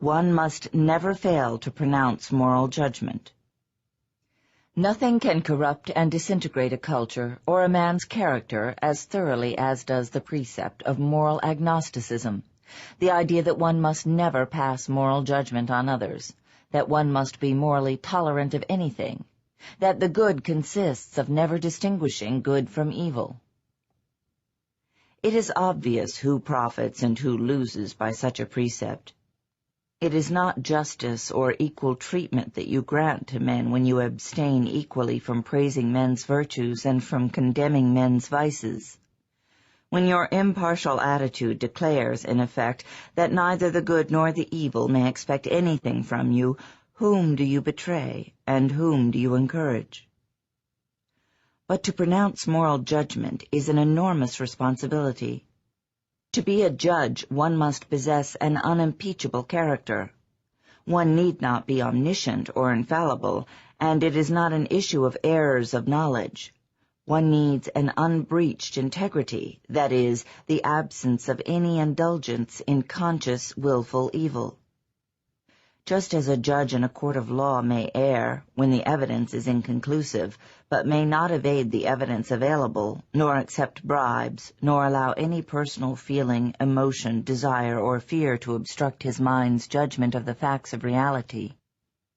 One must never fail to pronounce moral judgment. Nothing can corrupt and disintegrate a culture or a man's character as thoroughly as does the precept of moral agnosticism, the idea that one must never pass moral judgment on others, that one must be morally tolerant of anything, that the good consists of never distinguishing good from evil. It is obvious who profits and who loses by such a precept. It is not justice or equal treatment that you grant to men when you abstain equally from praising men's virtues and from condemning men's vices. When your impartial attitude declares, in effect, that neither the good nor the evil may expect anything from you, whom do you betray, and whom do you encourage? But to pronounce moral judgment is an enormous responsibility. To be a judge, one must possess an unimpeachable character. One need not be omniscient or infallible, and it is not an issue of errors of knowledge. One needs an unbreached integrity, that is, the absence of any indulgence in conscious, willful evil. Just as a judge in a court of law may err when the evidence is inconclusive, but may not evade the evidence available, nor accept bribes, nor allow any personal feeling, emotion, desire, or fear to obstruct his mind's judgment of the facts of reality,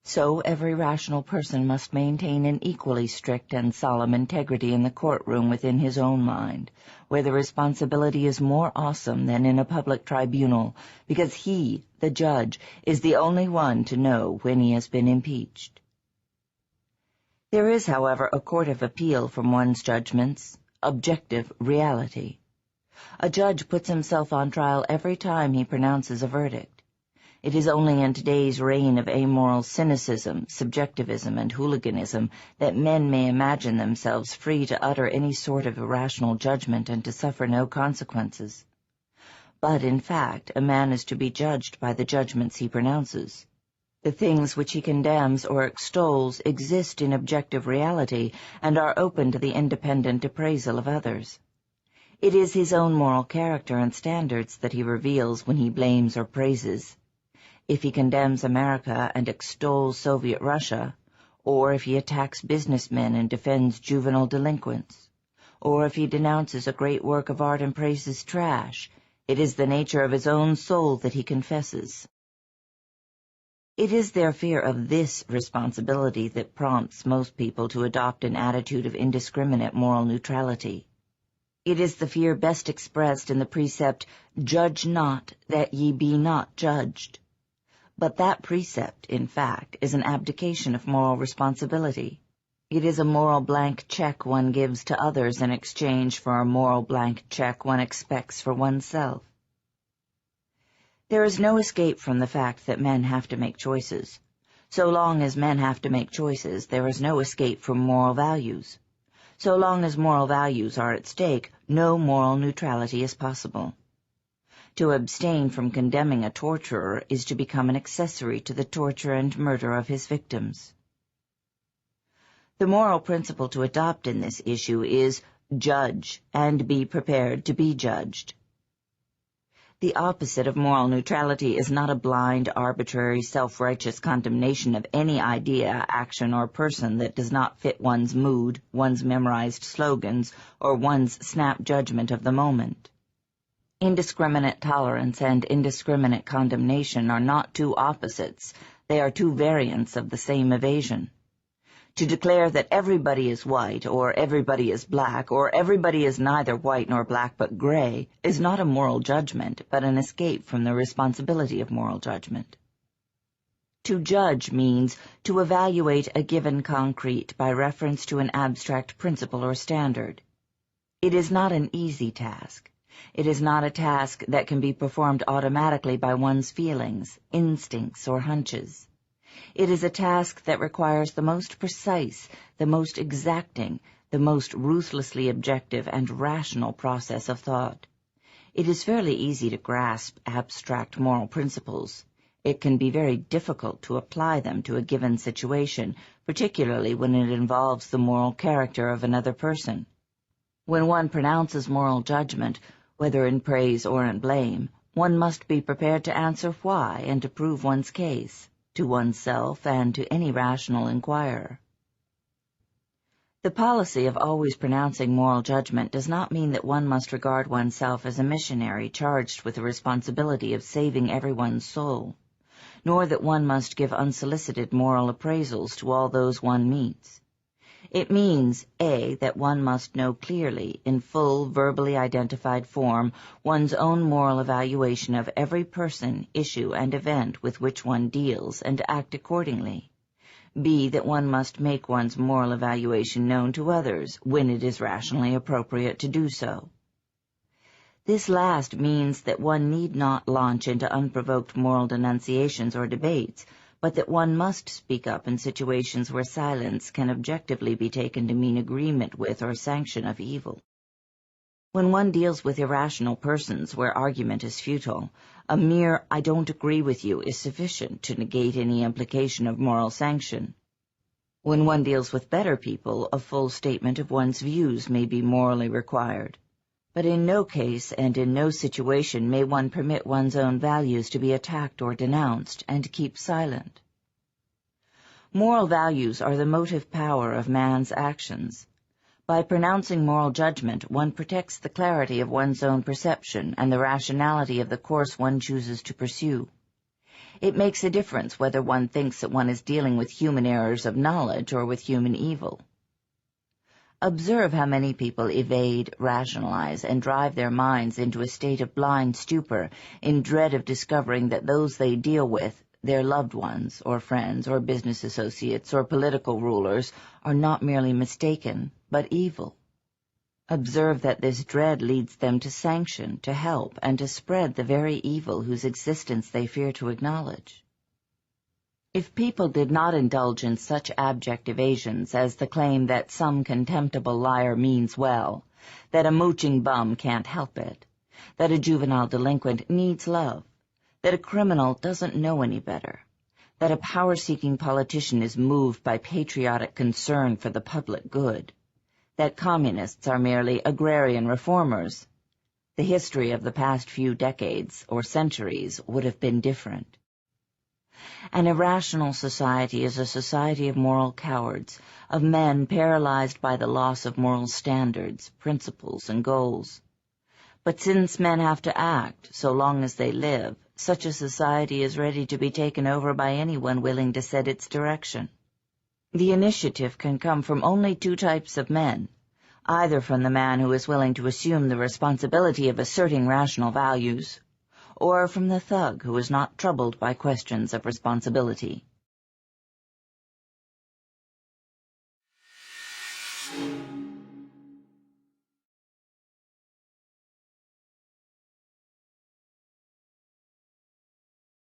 so every rational person must maintain an equally strict and solemn integrity in the courtroom within his own mind, where the responsibility is more awesome than in a public tribunal, because he, the judge, is the only one to know when he has been impeached. There is, however, a court of appeal from one's judgments, objective reality. A judge puts himself on trial every time he pronounces a verdict. It is only in today's reign of amoral cynicism, subjectivism, and hooliganism that men may imagine themselves free to utter any sort of irrational judgment and to suffer no consequences. But, in fact, a man is to be judged by the judgments he pronounces. The things which he condemns or extols exist in objective reality and are open to the independent appraisal of others. It is his own moral character and standards that he reveals when he blames or praises. If he condemns America and extols Soviet Russia, or if he attacks businessmen and defends juvenile delinquents, or if he denounces a great work of art and praises trash, it is the nature of his own soul that he confesses. It is their fear of this responsibility that prompts most people to adopt an attitude of indiscriminate moral neutrality. It is the fear best expressed in the precept, "Judge not, that ye be not judged." But that precept, in fact, is an abdication of moral responsibility. It is a moral blank check one gives to others in exchange for a moral blank check one expects for oneself. There is no escape from the fact that men have to make choices. So long as men have to make choices, there is no escape from moral values. So long as moral values are at stake, no moral neutrality is possible. To abstain from condemning a torturer is to become an accessory to the torture and murder of his victims. The moral principle to adopt in this issue is, judge, and be prepared to be judged. The opposite of moral neutrality is not a blind, arbitrary, self-righteous condemnation of any idea, action, or person that does not fit one's mood, one's memorized slogans, or one's snap judgment of the moment. Indiscriminate tolerance and indiscriminate condemnation are not two opposites, they are two variants of the same evasion. To declare that everybody is white, or everybody is black, or everybody is neither white nor black but gray, is not a moral judgment, but an escape from the responsibility of moral judgment. To judge means to evaluate a given concrete by reference to an abstract principle or standard. It is not an easy task. It is not a task that can be performed automatically by one's feelings, instincts, or hunches. It is a task that requires the most precise, the most exacting, the most ruthlessly objective and rational process of thought. It is fairly easy to grasp abstract moral principles. It can be very difficult to apply them to a given situation, particularly when it involves the moral character of another person. When one pronounces moral judgment, whether in praise or in blame, one must be prepared to answer why and to prove one's case, to oneself and to any rational inquirer. The policy of always pronouncing moral judgment does not mean that one must regard oneself as a missionary charged with the responsibility of saving everyone's soul, nor that one must give unsolicited moral appraisals to all those one meets. It means, A, that one must know clearly, in full, verbally identified form, one's own moral evaluation of every person, issue, and event with which one deals, and act accordingly. B, that one must make one's moral evaluation known to others, when it is rationally appropriate to do so. This last means that one need not launch into unprovoked moral denunciations or debates, but that one must speak up in situations where silence can objectively be taken to mean agreement with or sanction of evil. When one deals with irrational persons where argument is futile, a mere "I don't agree with you" is sufficient to negate any implication of moral sanction. When one deals with better people, a full statement of one's views may be morally required. But in no case and in no situation may one permit one's own values to be attacked or denounced, and keep silent. Moral values are the motive power of man's actions. By pronouncing moral judgment, one protects the clarity of one's own perception and the rationality of the course one chooses to pursue. It makes a difference whether one thinks that one is dealing with human errors of knowledge or with human evil. Observe how many people evade, rationalize, and drive their minds into a state of blind stupor in dread of discovering that those they deal with, their loved ones, or friends, or business associates, or political rulers, are not merely mistaken, but evil. Observe that this dread leads them to sanction, to help, and to spread the very evil whose existence they fear to acknowledge. If people did not indulge in such abject evasions as the claim that some contemptible liar means well, that a mooching bum can't help it, that a juvenile delinquent needs love, that a criminal doesn't know any better, that a power-seeking politician is moved by patriotic concern for the public good, that communists are merely agrarian reformers, the history of the past few decades or centuries would have been different. An irrational society is a society of moral cowards, of men paralyzed by the loss of moral standards, principles, and goals. But since men have to act, so long as they live, such a society is ready to be taken over by anyone willing to set its direction. The initiative can come from only two types of men, either from the man who is willing to assume the responsibility of asserting rational values, or from the thug who is not troubled by questions of responsibility.